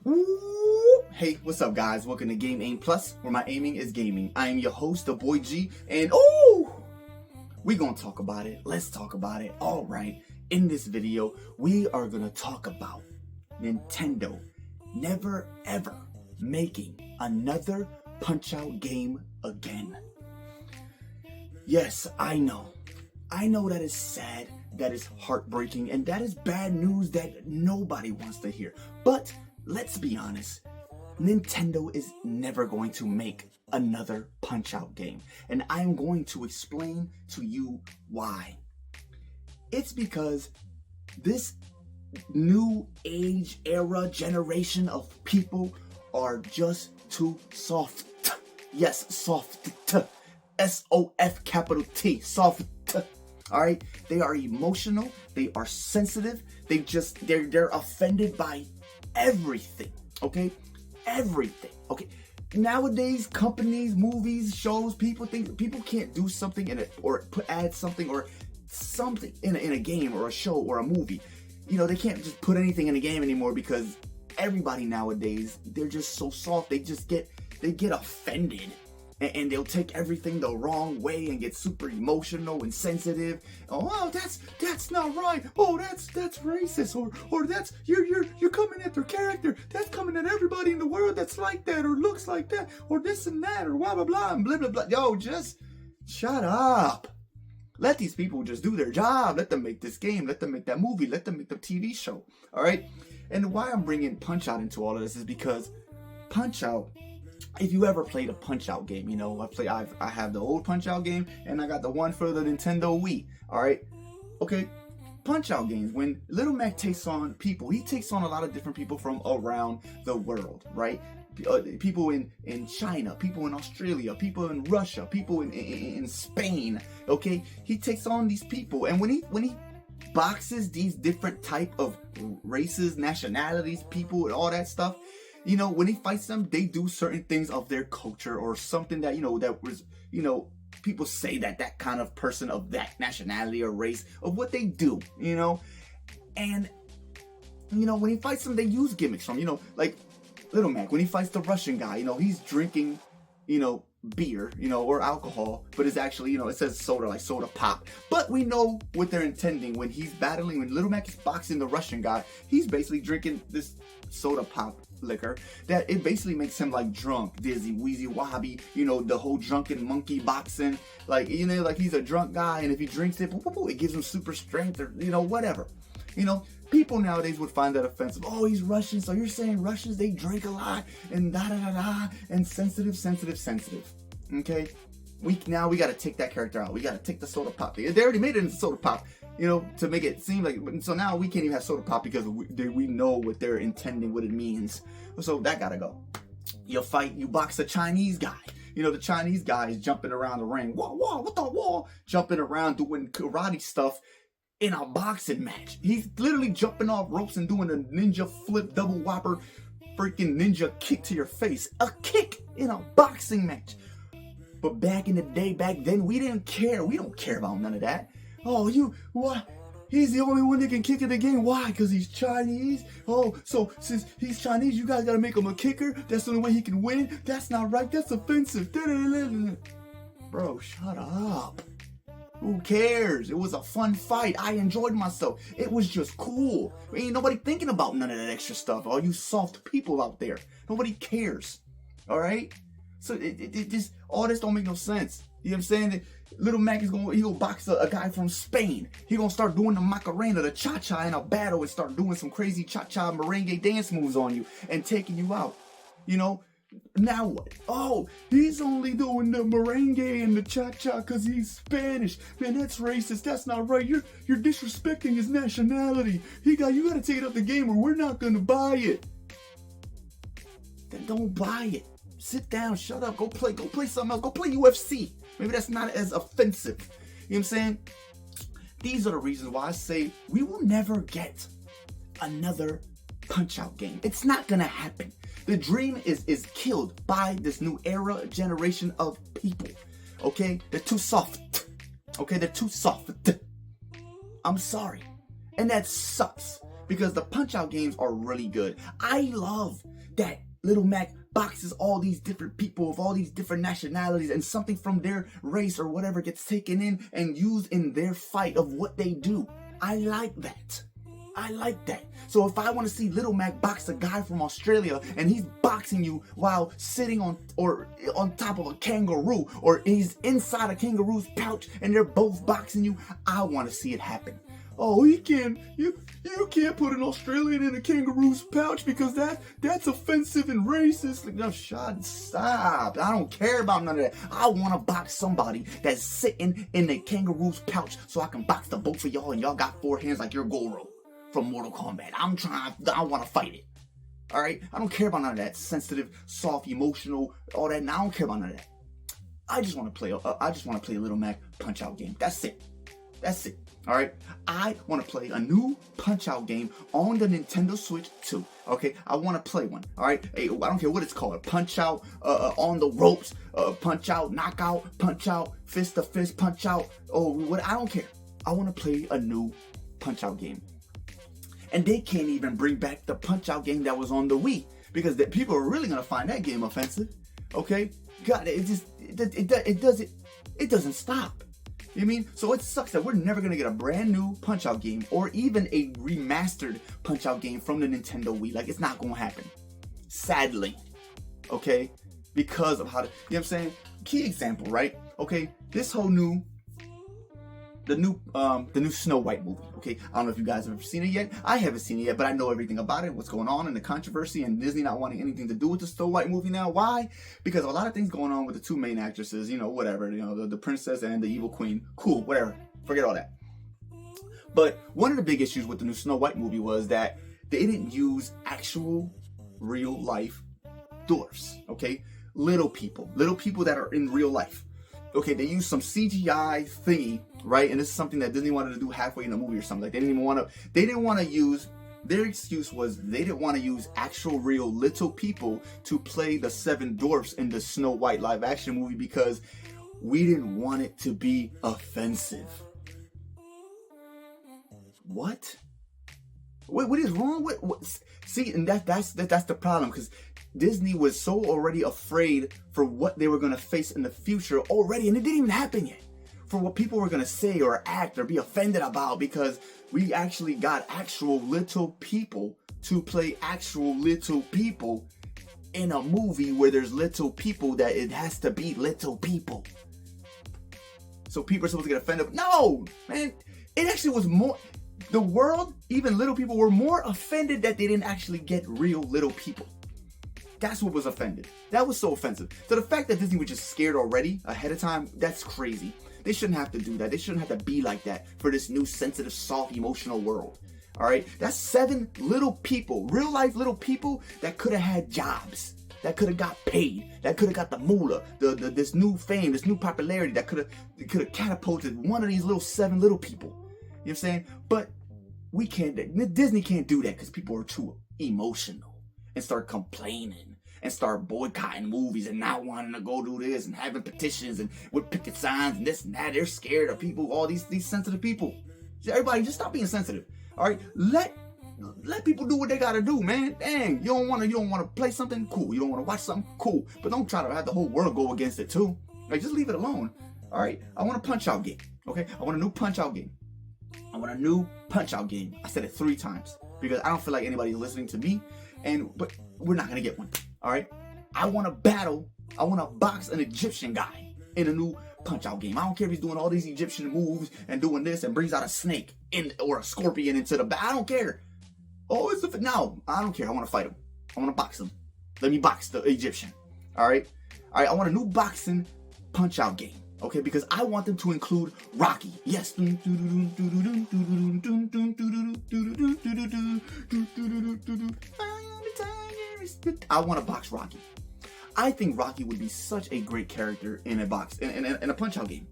Ooh. Hey, what's up, guys? Welcome to Game Aim Plus, where my aiming is gaming. I am your host, the Boy G, and we gonna talk about it. Let's talk about it. All right. In this video, we are gonna talk about Nintendo never ever making another Punch-Out game again. Yes, I know that is sad, that is heartbreaking, and that is bad news that nobody wants to hear. But let's be honest, Nintendo is never going to make another Punch-Out game. And I am going to explain to you why. It's because this new age era generation of people are just too soft. Yes, soft. S-O-F capital T. Soft. Alright? They are emotional. They are sensitive. They're offended by everything. Okay? Everything. Okay? Nowadays, companies, movies, shows, people can't do something add something or something in a game or a show or a movie. You know, they can't just put anything in a game anymore because everybody nowadays, they're just so soft. They get offended and they'll take everything the wrong way and get super emotional and sensitive. Oh, that's not right. Oh, that's racist, or that's you're coming at their character. That's coming at everybody in the world that's like that or looks like that or this and that or blah blah blah and blah blah blah. Yo, just shut up. Let these people just do their job. Let them make this game. Let them make that movie. Let them make the TV show. All right. And why I'm bringing Punch-Out into all of this is because Punch-Out. If you ever played a Punch-Out game, you know, I have the old Punch-Out game and I got the one for the Nintendo Wii. All right. Okay. Punch-Out games, when Little Mac takes on people, he takes on a lot of different people from around the world, right? People in China, people in Australia, people in Russia, people in Spain. Okay, he takes on these people, and when he boxes these different type of races, nationalities, people, and all that stuff, you know, when he fights them, they do certain things of their culture or something that that was people say that kind of person of that nationality or race of what they do, and when he fights them, they use gimmicks from like Little Mac, when he fights the Russian guy, he's drinking, beer, or alcohol, but it's actually, it says soda, like soda pop. But we know what they're intending when he's battling, when Little Mac is boxing the Russian guy, he's basically drinking this soda pop liquor that it basically makes him like drunk, dizzy, wheezy, wobbly, the whole drunken monkey boxing, like he's a drunk guy, and if he drinks it, it gives him super strength, or whatever. People nowadays would find that offensive. Oh, he's Russian, so you're saying Russians, they drink a lot and da-da-da-da and sensitive. Okay? We got to take that character out. We got to take the soda pop. They already made it into soda pop, to make it seem like, so now we can't even have soda pop because we know what they're intending, what it means. So that got to go. You box a Chinese guy. The Chinese guy is jumping around the ring. Whoa, jumping around doing karate stuff. In a boxing match, he's literally jumping off ropes and doing a ninja flip, double whopper, freaking ninja kick to your face. A kick in a boxing match. But back in the day, back then, we didn't care. We don't care about none of that. Oh, what? He's the only one that can kick in the game. Why? Because he's Chinese? Oh, so since he's Chinese, you guys gotta make him a kicker? That's the only way he can win? That's not right. That's offensive. Bro, shut up. Who cares? It was a fun fight. I enjoyed myself. It was just cool. Ain't nobody thinking about none of that extra stuff. All you soft people out there. Nobody cares. All right? So it just, all this don't make no sense. You know what I'm saying? Little Mac is he gonna box a guy from Spain. He gonna start doing the Macarena, the cha-cha in a battle, and start doing some crazy cha-cha merengue dance moves on you and taking you out. Now what? Oh, he's only doing the merengue and the cha-cha because he's Spanish. Man, that's racist. That's not right. You're disrespecting his nationality. You gotta take it up the game or we're not gonna buy it. Then don't buy it. Sit down, shut up, go play something else. Go play UFC. Maybe that's not as offensive. You know what I'm saying? These are the reasons why I say we will never get another Punch-Out game. It's not gonna happen. The dream is killed by this new era generation of people. Okay? They're too soft. Okay? They're too soft. I'm sorry. And that sucks. because the Punch-Out games are really good. I love that Little Mac boxes all these different people of all these different nationalities, and something from their race or whatever gets taken in and used in their fight of what they do. I like that. I like that. So if I want to see Little Mac box a guy from Australia and he's boxing you while sitting on top of a kangaroo, or he's inside a kangaroo's pouch and they're both boxing you, I want to see it happen. Oh, you can't put an Australian in a kangaroo's pouch because that's offensive and racist. Like, no, stop. I don't care about none of that. I want to box somebody that's sitting in the kangaroo's pouch so I can box the both of y'all and y'all got 4 hands like you're Goro from Mortal Kombat. I want to fight it. All right? I don't care about none of that sensitive, soft, emotional, all that. I don't care about none of that. I just want to play a Little Mac Punch-Out game. That's it. All right, I want to play a new Punch-Out game on the Nintendo Switch 2. Okay, I want to play one. All right, hey, I don't care what it's called. Punch-Out, on the ropes, Punch-Out, knockout, Punch-Out, fist to fist, Punch-Out. Oh, what? I don't care. I want to play a new Punch-Out game, and they can't even bring back the Punch-Out game that was on the Wii because people are really gonna find that game offensive. Okay, God, it doesn't stop. You know what I mean? So it sucks that we're never going to get a brand new Punch-Out game or even a remastered Punch-Out game from the Nintendo Wii. Like, it's not going to happen. Sadly. Okay? Because of how, you know what I'm saying? Key example, right? Okay? This whole the new Snow White movie. Okay? I don't know if you guys have ever seen it yet. I haven't seen it yet, but I know everything about it, what's going on, and the controversy, and Disney not wanting anything to do with the Snow White movie now. Why? Because a lot of things going on with the 2 main actresses, whatever, the princess and the evil queen. Cool, whatever. Forget all that. But one of the big issues with the new Snow White movie was that they didn't use actual, real life dwarfs. Okay? Little people that are in real life. Okay, they used some CGI thingy, right? And this is something that Disney wanted to do halfway in the movie or something. Like, they didn't want to use, their excuse was they didn't want to use actual real little people to play the 7 dwarfs in the Snow White live action movie because we didn't want it to be offensive. What? What is wrong with what? See, and that's the problem, because Disney was so already afraid for what they were going to face in the future already, and it didn't even happen yet, for what people were going to say or act or be offended about, because we actually got actual little people to play actual little people in a movie where there's little people that it has to be little people. So people are supposed to get offended. No, man, it actually was more, the world, even little people were more offended that they didn't actually get real little people. That's what was offended. That was so offensive. So the fact that Disney was just scared already ahead of time, that's crazy. They shouldn't have to do that. They shouldn't have to be like that for this new sensitive, soft, emotional world. All right? That's 7 little people, real life little people that could have had jobs, that could have got paid, that could have got the moolah, this new fame, this new popularity, that could have catapulted one of these 7 little people. You know what I'm saying? But we can't, Disney can't do that because people are too emotional and start complaining and start boycotting movies and not wanting to go do this and having petitions and with picket signs and this and that. They're scared of people, all these sensitive people. Everybody, just stop being sensitive. All right, let people do what they gotta do, man. Dang, you don't want to play something, cool. You don't want to watch something, cool. But don't try to have the whole world go against it too. Like, just leave it alone. All right, I want a Punch-Out game. Okay, I want a new Punch-Out game. I want a new Punch-Out game. I said it 3 times because I don't feel like anybody's listening to me, but we're not gonna get one. All right, I want to box an Egyptian guy in a new Punch-Out game. I don't care if he's doing all these Egyptian moves and doing this and brings out a snake or a scorpion into the back. I don't care. Oh, no, I don't care. I want to fight him. I want to box him. Let me box the Egyptian. All right. I want a new boxing Punch-Out game. Okay, because I want them to include Rocky. Yes. I want to box Rocky. I think Rocky would be such a great character in a Punch-Out game.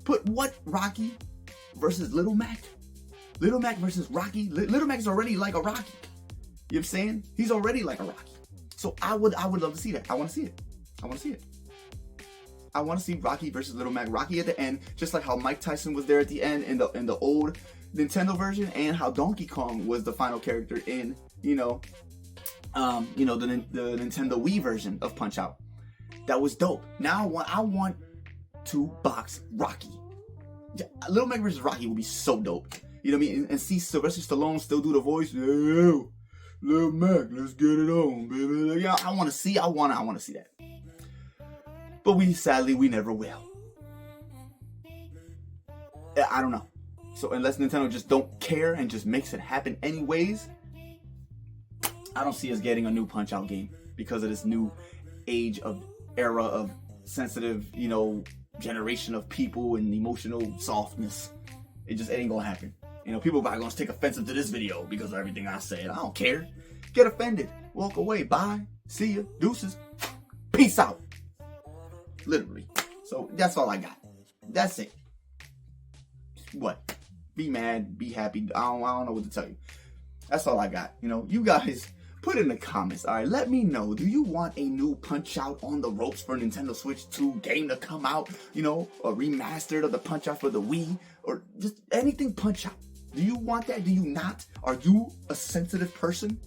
Put Rocky versus Little Mac? Little Mac versus Rocky? Little Mac is already like a Rocky. You know what I'm saying? He's already like a Rocky. So I would love to see that. I want to see it. I want to see Rocky versus Little Mac. Rocky at the end, just like how Mike Tyson was there at the end in the old Nintendo version and how Donkey Kong was the final character in, the Nintendo Wii version of Punch-Out. That was dope. Now I want to box Rocky. Little Mac vs. Rocky would be so dope. You know what I mean? And see Sylvester Stallone still do the voice. Yo, Little Mac, let's get it on, baby. Yeah, I want to see that. But sadly, we never will. I don't know. So unless Nintendo just don't care and just makes it happen anyways, I don't see us getting a new Punch-Out game because of this new era of sensitive, generation of people and emotional softness. It ain't gonna happen. People are probably gonna take offensive to this video because of everything I said. I don't care. Get offended. Walk away. Bye. See ya. Deuces. Peace out. Literally. So that's all I got. That's it. What? Be mad. Be happy. I don't know what to tell you. That's all I got. You guys put in the comments. All right. Let me know. Do you want a new Punch-Out on the ropes for Nintendo Switch 2 game to come out? A remastered of the Punch-Out for the Wii? Or just anything Punch-Out? Do you want that? Do you not? Are you a sensitive person?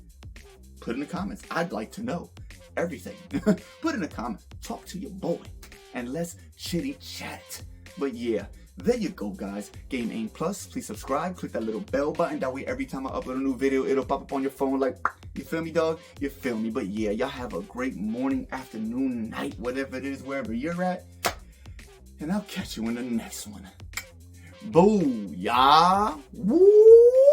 Put in the comments. I'd like to know everything. Put in the comments. Talk to your boy. And let's chitty chat. But yeah, there you go, guys. Game Aim Plus. Please subscribe. Click that little bell button. That way, every time I upload a new video, it'll pop up on your phone like, you feel me, dog? You feel me? But yeah, y'all have a great morning, afternoon, night, whatever it is, wherever you're at. And I'll catch you in the next one. Booyah! Woo!